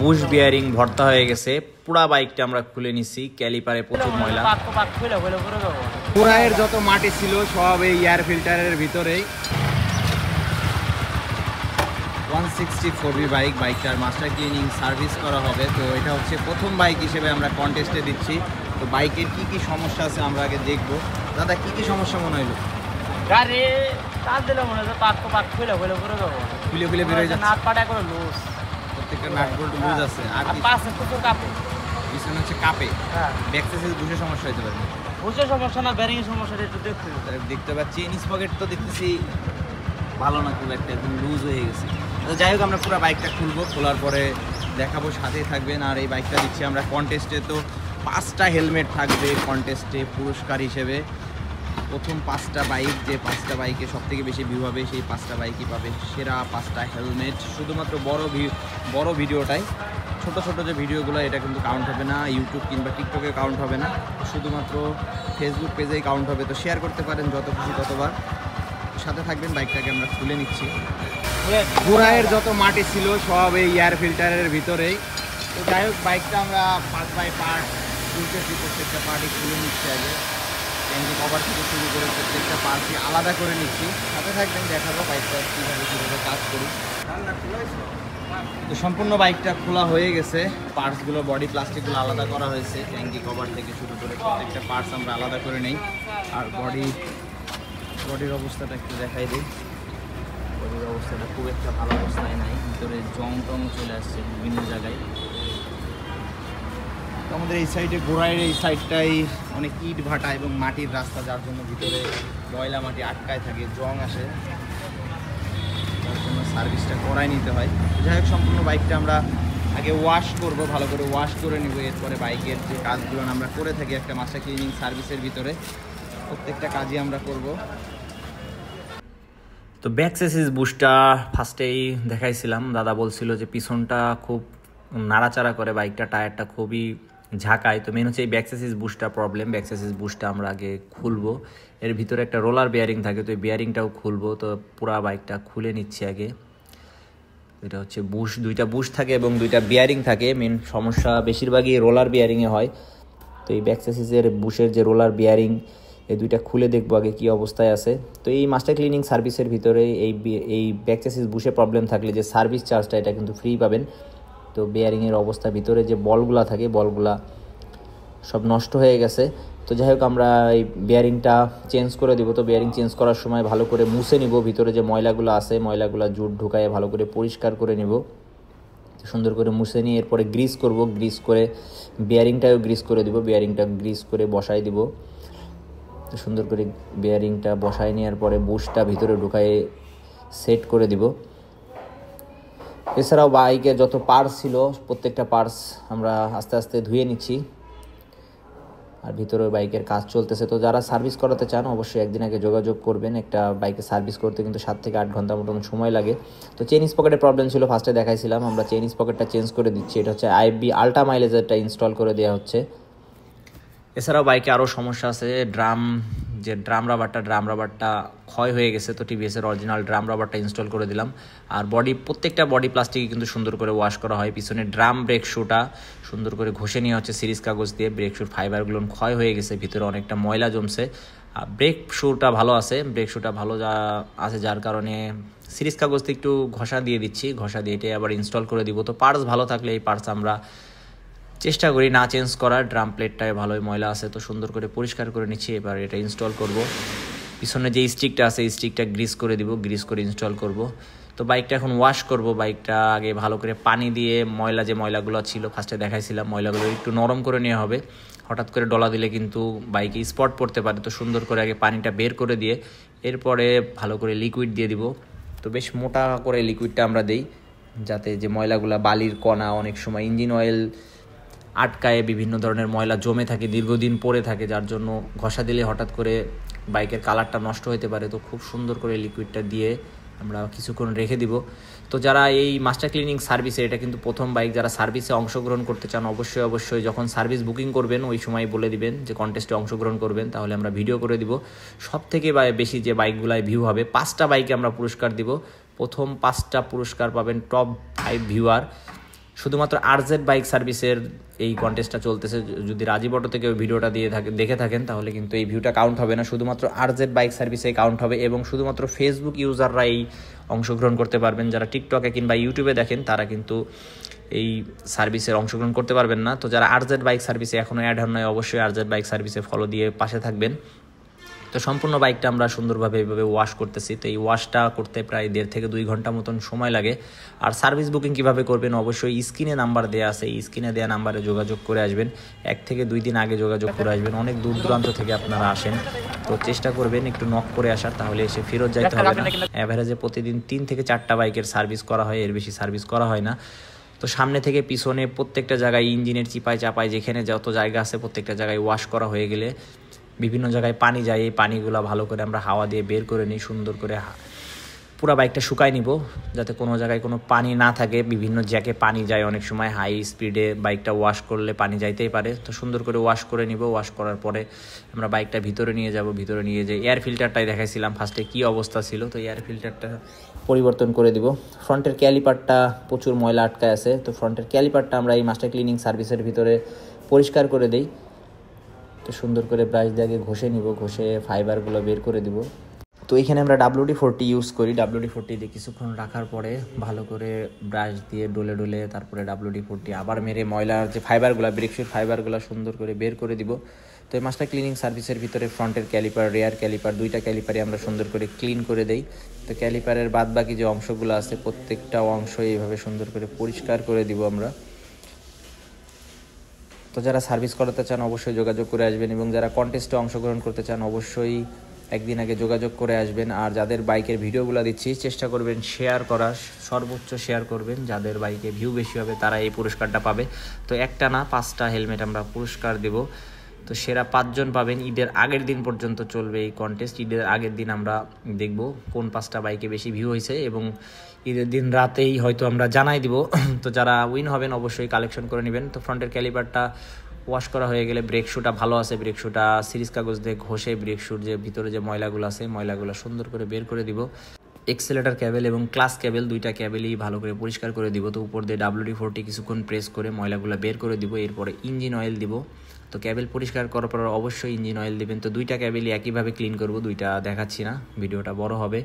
Bush bearing ভর্তা হয়ে গেছে, পুরা বাইকটা আমরা খুলে নিছি। ক্যালিপারে প্রচুর ময়লা, পুরায়ের যত মাটি ছিল সব এই এয়ার ফিল্টারের ভিতরেই। 164B বাইক, বাইকটার মাস্টার ক্লিনিং সার্ভিস করা হবে। তো এটা হচ্ছে প্রথম বাইক হিসেবে আমরা কন্টেস্টে দিচ্ছি। তো বাইকের কি কি সমস্যা আছে আমরা আগে দেখবো। দাদা কি কি সমস্যা মনে হইলো? গাড়ি চাল দিলে মনে হয় পাক খুলে যাবো, খুলে বেরোয় যাচ্ছে, নাট পাটা করে লুজ, প্রত্যেকটা নাট বোল্ট লুজ আছে। আর কি পাশে প্রচুর কাপে, পিছনে হচ্ছে কাপে। হ্যাঁ ব্যাক সাইডে বুশের সমস্যা হতে পারে। বুশের সমস্যা না, ব্যারিং এর সমস্যাটা একটু দেখতে পাচ্ছি। চেইন স্পকেট তো দেখতেছি ভালো না, খুব একটা একদম লুজ হয়ে গেছে। তো যাই হোক আমরা পুরো বাইকটা খুলবো, খোলার পরে দেখাবো, সাথেই থাকবেন। আর এই বাইকটা দিচ্ছি আমরা কন্টেস্টে। তো 5টা হেলমেট থাকবে কন্টেস্টে পুরস্কার হিসেবে। প্রথম 5টা বাইক, যে 5টা বাইকে সবথেকে বেশি ভিউ হবে সেই 5টা বাইকই পাবে সেরা 5টা হেলমেট। শুধুমাত্র বড় ভিডিওটাই, ছোট যে ভিডিওগুলো এটা কিন্তু কাউন্ট হবে না, ইউটিউব কিংবা টিকটকে কাউন্ট হবে না, শুধুমাত্র ফেসবুক পেজেই কাউন্ট হবে। তো শেয়ার করতে পারেন যত খুশি ততবার। সাথে থাকবেন, বাইকটাকে আমরা খুলে নিচ্ছি। পুরায়ের যত মাটি ছিল সব এই এয়ার ফিল্টারের ভিতরেই। তো যাই হোক বাইকটা আমরা পার্ট বাই পার্ট খুলতেছি, প্রত্যেকটা পার্টই খুলে নিচ্ছি আগে। ট্যাঙ্কি কভার থেকে শুরু করে প্রত্যেকটা পার্টই আলাদা করে নিচ্ছি। সাথে থাকবেন, দেখাবো বাইকটা কীভাবে কাজ করি। তো সম্পূর্ণ বাইকটা খোলা হয়ে গেছে, পার্টসগুলো বডি প্লাস্টিকগুলো আলাদা করা হয়েছে। ট্যাঙ্কি কভার থেকে শুরু করে প্রত্যেকটা পার্টস আমরা আলাদা করে নেই। আর বডির অবস্থাটা একটু দেখাই দিই। বডির অবস্থাটা খুব একটা ভালো অবস্থায় নাই, ভিতরে জং টং চলে আসছে বিভিন্ন জায়গায়। তো আমাদের এই সাইডে গোড়াইয়ের এই সাইডটাই অনেক ইট ভাটা এবং মাটির রাস্তা, যার জন্য ভিতরে ময়লা মাটি আটকায় থাকে, জং আসে, যার জন্য সার্ভিসটা করাই নিতে হয়। যাই হোক সম্পূর্ণ বাইকটা আমরা আগে ওয়াশ করব, ভালো করে ওয়াশ করে নিব। এরপরে বাইকের যে কাজগুলো আমরা করে থাকি একটা মাস্টার ক্লিনিং সার্ভিসের ভিতরে, প্রত্যেকটা কাজই আমরা করব। তো ব্যাক চেসিস বুশটা ফার্স্টেই দেখাইছিলাম। দাদা বলছিল যে পিছনটা খুব নাড়াচাড়া করে বাইকটা, টায়ারটা খুবই ঝাঁকায়। তো মেন হচ্ছে এই ব্যাক চেসিস বুশটা প্রবলেম। ব্যাক চেসিস বুশটা আমরা আগে খুলবো। এর ভিতরে একটা রোলার বিয়ারিং থাকে, তো এই বিয়ারিংটাও খুলবো। তো পুরা বাইকটা খুলে নিচ্ছি আগে। এটা হচ্ছে বুশ, 2টা বুশ থাকে এবং 2টা বিয়ারিং থাকে। মেন সমস্যা বেশিরভাগই রোলার বিয়ারিংয়ে হয়। তো এই ব্যাক চেসিসের বুশের যে রোলার বিয়ারিং, এই 2টা খুলে দেখবো আগে কী অবস্থায় আছে। তো এই মাস্টার ক্লিনিং সার্ভিসের ভিতরে এই ব্যাক চেসিস বুশে প্রবলেম থাকলে যে সার্ভিস চার্জটা এটা কিন্তু ফ্রি পাবেন। তো বিয়ারিংয়ের অবস্থা, ভিতরে যে বলগুলা থাকে বলগুলা সব নষ্ট হয়ে গেছে। তো যাই হোক আমরা এই বিয়ারিংটা চেঞ্জ করে দেবো। তো বিয়ারিং চেঞ্জ করার সময় ভালো করে মুছে নিব, ভিতরে যে ময়লাগুলো আছে ময়লাগুলো জুট ঢুকায় ভালো করে পরিষ্কার করে নিব। সুন্দর করে মুছে নিয়ে এরপরে গ্রিস করব, গ্রিস করে বিয়ারিংটাও গ্রিস করে দিব, বিয়ারিংটা গ্রিস করে বসাই দিব। তো সুন্দর করে বিয়ারিংটা বসাই নেওয়ার পরে বুশটা ভিতরে ঢুকায়ে সেট করে দিব। এছাড়াও বাইকে যত পার্টস ছিল প্রত্যেকটা পার্টস আমরা আস্তে আস্তে ধুয়ে নিচ্ছি। আর ভিতরে বাইকের কাজ চলতেছে। তো যারা সার্ভিস করাতে চান অবশ্যই একদিন আগে যোগাযোগ করবেন। একটা বাইকে সার্ভিস করতে কিন্তু 7 থেকে 8 ঘন্টার মতন সময় লাগে। তো চেইন স্পকেটের প্রবলেম ছিল, ফার্স্টে দেখাইছিলাম। আমরা চেইন স্পকেটটা চেঞ্জ করে দিচ্ছি। এটা হচ্ছে আইএফবি আল্ট্রা মাইলেজেরটা ইনস্টল করে দেওয়া হচ্ছে। এছাড়াও বাইকে আরও সমস্যা আছে। ড্রাম রাবারটা ক্ষয় হয়ে গেছে। তো টিভিএসের অরিজিনাল ড্রাম রাবারটা ইনস্টল করে দিলাম। আর প্রত্যেকটা বডি প্লাস্টিকই কিন্তু সুন্দর করে ওয়াশ করা হয়। পিছনে ড্রাম ব্রেক শুটা সুন্দর করে ঘষে নেওয়া হচ্ছে সিরিজ কাগজ দিয়ে। ব্রেক শুর ফাইবারগুলো ক্ষয় হয়ে গেছে, ভিতরে অনেকটা ময়লা জমছে। ব্রেক শুটা ভালো আছে, যার কারণে সিরিজ কাগজ দিয়ে একটু ঘষা দিয়ে দিচ্ছি। ঘষা দিয়ে এটা আবার ইনস্টল করে দিব। তো পার্টস ভালো থাকলে এই পার্টস আমরা চেষ্টা করি না চেঞ্জ করার। ড্রাম প্লেটটায় ভালোই ময়লা আছে, তো সুন্দর করে পরিষ্কার করে নিচ্ছি। এবার এটা ইনস্টল করব। পিছনে যে স্টিকটা আছে এই স্টিকটা গ্রিস করে দিব, গ্রিস করে ইনস্টল করব। তো বাইকটা এখন ওয়াশ করব। বাইকটা আগে ভালো করে পানি দিয়ে যে ময়লাগুলো ছিল ফার্স্টে দেখাইছিলাম, ময়লাগুলো একটু নরম করে নেওয়া হবে। হঠাৎ করে ডলা দিলে কিন্তু বাইকে স্পট পড়তে পারে। তো সুন্দর করে আগে পানিটা বের করে দিয়ে এরপরে ভালো করে লিকুইড দিয়ে দিব। তো বেশ মোটা করে লিকুইডটা আমরা দিই, যাতে যে ময়লাগুলো বালির কণা, অনেক সময় ইঞ্জিন অয়েল আটকায়, বিভিন্ন ধরনের ময়লা জমে থাকে, দীর্ঘদিন পড়ে থাকে, যার জন্য ঘষা দিলে হঠাৎ করে বাইকের কালারটা নষ্ট হতে পারে। তো খুব সুন্দর করে লিকুইডটা দিয়ে আমরা কিছুক্ষণ রেখে দিব। তো যারা এই মাস্টার ক্লিনিং সার্ভিসে, এটা কিন্তু প্রথম বাইক, যারা সার্ভিসে অংশগ্রহণ করতে চান অবশ্যই যখন সার্ভিস বুকিং করবেন ওই সময় বলে দিবেন যে কন্টেস্টে অংশগ্রহণ করবেন, তাহলে আমরা ভিডিও করে দিব। সব থেকে বেশি যে বাইকগুলায় ভিউ হবে 5টা বাইকে আমরা পুরস্কার দিব। প্রথম 5টা পুরস্কার পাবেন টপ 5 ভিউয়ার। শুধুমাত্র আরজেড বাইক সার্ভিসের এই কন্টেস্টটা চলতেছে। যদি রাজীব অটো থেকে ওই ভিডিওটা দেখে থাকেন তাহলে কিন্তু এই ভিউটা কাউন্ট হবে না, শুধুমাত্র আরজেড বাইক সার্ভিসে কাউন্ট হবে এবং শুধুমাত্র ফেসবুক ইউজাররা এই অংশগ্রহণ করতে পারবেন। যারা টিকটকে কিংবা ইউটিউবে দেখেন তারা কিন্তু এই সার্ভিসের অংশগ্রহণ করতে পারবেন না। তো যারা আরজেড বাইক সার্ভিসে এখনও অ্যাড হন নাই অবশ্যই আরজেড বাইক সার্ভিসে ফলো দিয়ে পাশে থাকবেন। তো সম্পূর্ণ বাইকটা আমরা সুন্দরভাবে এইভাবে ওয়াশ করতেছি। তো এই ওয়াশটা করতে প্রায় 1.5 থেকে 2 ঘন্টা মতন সময় লাগে। আর সার্ভিস বুকিং কীভাবে করবেন অবশ্যই স্ক্রিনে নাম্বার দেওয়া আছে, এই স্ক্রিনে দেওয়া নাম্বারে যোগাযোগ করে আসবেন। 1 থেকে 2 দিন আগে যোগাযোগ করে আসবেন। অনেক দূর দূরান্ত থেকে আপনারা আসেন, তো চেষ্টা করবেন একটু নক করে আসার, তাহলে এসে ফেরত যাইতে হবে না। অ্যাভারেজে প্রতিদিন 3 থেকে 4টা বাইকের সার্ভিস করা হয়, এর বেশি সার্ভিস করা হয় না। তো সামনে থেকে পিছনে প্রত্যেকটা জায়গায় ইঞ্জিনের চিপায় চাপায় যেখানে যত জায়গা আছে প্রত্যেকটা জায়গায় ওয়াশ করা হয়ে গেলে বিভিন্ন জায়গায় পানি যায়, এই পানিগুলো ভালো করে আমরা হাওয়া দিয়ে বের করে নিই, সুন্দর করে পুরো বাইকটা শুকাই নিব যাতে কোনো জায়গায় কোনো পানি না থাকে। বিভিন্ন জ্যাকে পানি যায়, অনেক সময় হাই স্পিডে বাইকটা ওয়াশ করলে পানি যাইতেই পারে। তো সুন্দর করে ওয়াশ করে নিব। ওয়াশ করার পরে আমরা বাইকটা ভিতরে নিয়ে যাব। ভিতরে নিয়ে যে এয়ার ফিল্টারটাই দেখাইছিলাম ফার্স্টে কী অবস্থা ছিল, তো এয়ার ফিল্টারটা পরিবর্তন করে দিব। ফ্রন্টের ক্যালিপারটা প্রচুর ময়লা আটকায় আছে, তো ফ্রন্টের ক্যালিপারটা আমরা এই মাস্টার ক্লিনিং সার্ভিসের ভিতরে পরিষ্কার করে দিই। তো সুন্দর করে ব্রাশ দিয়ে আগে ঘষে নিব, ঘষে ফাইবারগুলো বের করে দিব। তো এখানে আমরা WD-40 ইউজ করি। WD-40 দিয়ে কিছুক্ষণ রাখার পরে ভালো করে ব্রাশ দিয়ে ডলে ডলে তারপরে WD-40 আবার মেরে ময়লার যে ফাইবারগুলো, ব্রেক শুর ফাইবারগুলো সুন্দর করে বের করে দিব। তো এই মাস্টার ক্লিনিং সার্ভিসের ভিতরে ফ্রন্টের ক্যালিপার, রেয়ার ক্যালিপার, 2টা ক্যালিপারই আমরা সুন্দর করে ক্লিন করে দেই। তো ক্যালিপারের বাদ বাকি যে অংশগুলো আছে প্রত্যেকটা অংশ এইভাবে সুন্দর করে পরিষ্কার করে দিব আমরা। তো যারা সার্ভিস করাতে চান অবশ্যই যোগাযোগ করে আসবেন এবং যারা কন্টেস্টে অংশগ্রহণ করতে চান অবশ্যই একদিন আগে যোগাযোগ করে আসবেন। আর যাদের বাইকের ভিডিওগুলো দিচ্ছি চেষ্টা করবেন শেয়ার করার, সর্বোচ্চ শেয়ার করবেন। যাদের বাইকে ভিউ বেশি হবে তারা এই পুরস্কারটা পাবে। তো একটা না 5টা হেলমেট আমরা পুরস্কার দেব। তো সেরা 5 জন পাবেন। ঈদের আগের দিন পর্যন্ত চলবে এই কন্টেস্ট। ঈদের আগের দিন আমরা দেখব কোন 5টা বাইকে বেশি ভিউ হয়েছে এবং ঈদের দিন রাতেই হয়তো আমরা জানাই দিব। তো যারা উইন হবেন অবশ্যই কালেকশন করে নেবেন। তো ফ্রন্টের ক্যালিপারটা ওয়াশ করা হয়ে গেলে ব্রেক শুটা ভালো আছে, ব্রেক শুটা সিরিজ কাগজ দিয়ে ঘষে ব্রেক শুর যে ভিতরে যে ময়লাগুলো আছে ময়লাগুলো সুন্দর করে বের করে দিব। এক্সেলেটার ক্যাবেল এবং ক্লাস ক্যাবেল 2টা ক্যাবেলই ভালো করে পরিষ্কার করে দিব। তো উপর দিয়ে WD-40 কিছুক্ষণ প্রেস করে ময়লাগুলো বের করে দিব। এরপরে ইঞ্জিন অয়েল দিব। তো ক্যাবেল পরিষ্কার করার পর অবশ্যই ইঞ্জিন অয়েল দেবেন। তো 2টা ক্যাবেলই একইভাবে ক্লিন করব, 2টা দেখাচ্ছি না, ভিডিওটা বড় হবে।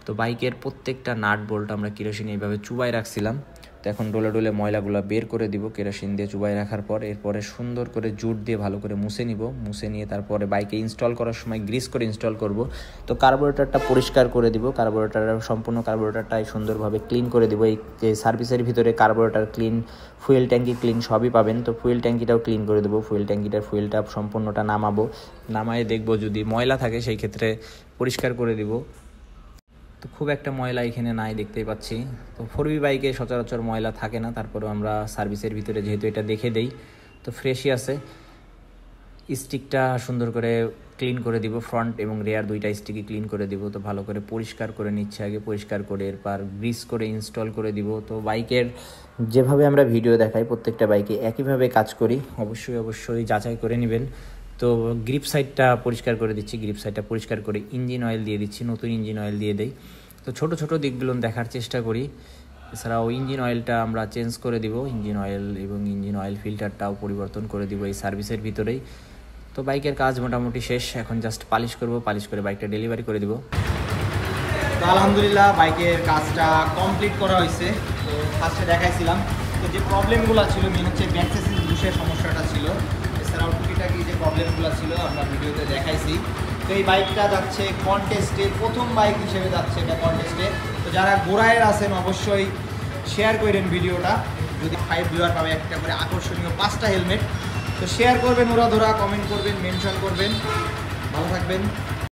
তো বাইকের প্রত্যেকটা নাট বোল্ট আমরা কেরোসিন এইভাবে চুবাই রাখছিলাম। তো এখন ডলে ডলে ময়লাগুলো বের করে দিব কেরোসিন দিয়ে চুবাই রাখার পর। এরপরে সুন্দর করে জুট দিয়ে ভালো করে মুছে নিব। মুছে নিয়ে তারপরে বাইকে ইনস্টল করার সময় গ্রিস করে ইনস্টল করব। তো কার্বোরেটরটা পরিষ্কার করে দিব। সম্পূর্ণ কার্বোরেটরটাই সুন্দরভাবে ক্লিন করে দিব। এই যে সার্ভিসের ভিতরে কার্বোরেটর ক্লিন, ফুয়েল ট্যাঙ্কি ক্লিন সবই পাবেন। তো ফুয়েল ট্যাঙ্কিটাও ক্লিন করে দেবো। ফুয়েলটা সম্পূর্ণটা নামায় দেখব যদি ময়লা থাকে সেই ক্ষেত্রে পরিষ্কার করে দিব। তো খুব একটা ময়লা এখানে নাই, দেখতেই পাচ্ছি। তো 4V বাইকে সচরাচর ময়লা থাকে না, তারপরেও আমরা সার্ভিসের ভিতরে যেহেতু এটা দেখে দেই তো ফ্রেশই আছে। স্টিকটা সুন্দর করে ক্লিন করে দিব, ফ্রন্ট এবং রেয়ার 2টা স্টিকই ক্লিন করে দিব। তো ভালো করে পরিষ্কার করে নিচ্ছে আগে, পরিষ্কার করে এরপর গ্রিস করে ইনস্টল করে দিব। তো বাইকের যেভাবে আমরা ভিডিও দেখাই প্রত্যেকটা বাইকে একইভাবে কাজ করি, অবশ্যই যাচাই করে নেবেন। তো গ্রিপ সাইডটা পরিষ্কার করে দিচ্ছি, গ্রিপ সাইডটা পরিষ্কার করে ইঞ্জিন অয়েল দিয়ে দিচ্ছি, নতুন ইঞ্জিন অয়েল দিয়ে দেই। তো ছোট ছোট দিকগুলো দেখার চেষ্টা করি। এছাড়াও ইঞ্জিন অয়েলটা আমরা চেঞ্জ করে দিব, ইঞ্জিন অয়েল এবং ইঞ্জিন অয়েল ফিল্টারটাও পরিবর্তন করে দিব এই সার্ভিসের ভিতরেই। তো বাইকের কাজ মোটামুটি শেষ, এখন জাস্ট পালিশ করব, পালিশ করে বাইকটা ডেলিভারি করে দিব। তো আলহামদুলিল্লাহ বাইকের কাজটা কমপ্লিট করা হয়েছে। তো ফার্স্টে দেখাইছিলাম তো যে প্রবলেমগুলো ছিল, মেন হচ্ছে ব্যাক চেসিস বুশের সমস্যাটা ছিল। এছাড়াও টুকিটাকি যে প্রবলেমগুলো ছিল আমরা ভিডিওতে দেখাইছি। তো এই বাইকটা যাচ্ছে কন্টেস্টে, প্রথম বাইক হিসেবে যাচ্ছে এটা কন্টেস্টে। তো যারা গোড়ায়ের আছেন অবশ্যই শেয়ার করেন ভিডিওটা, যদি 5 ভিউয়ার পাবে একটা করে আকর্ষণীয় 5টা হেলমেট। তো শেয়ার করবেন, ওরা ধরা কমেন্ট করবেন, মেনশন করবেন। ভালো থাকবেন।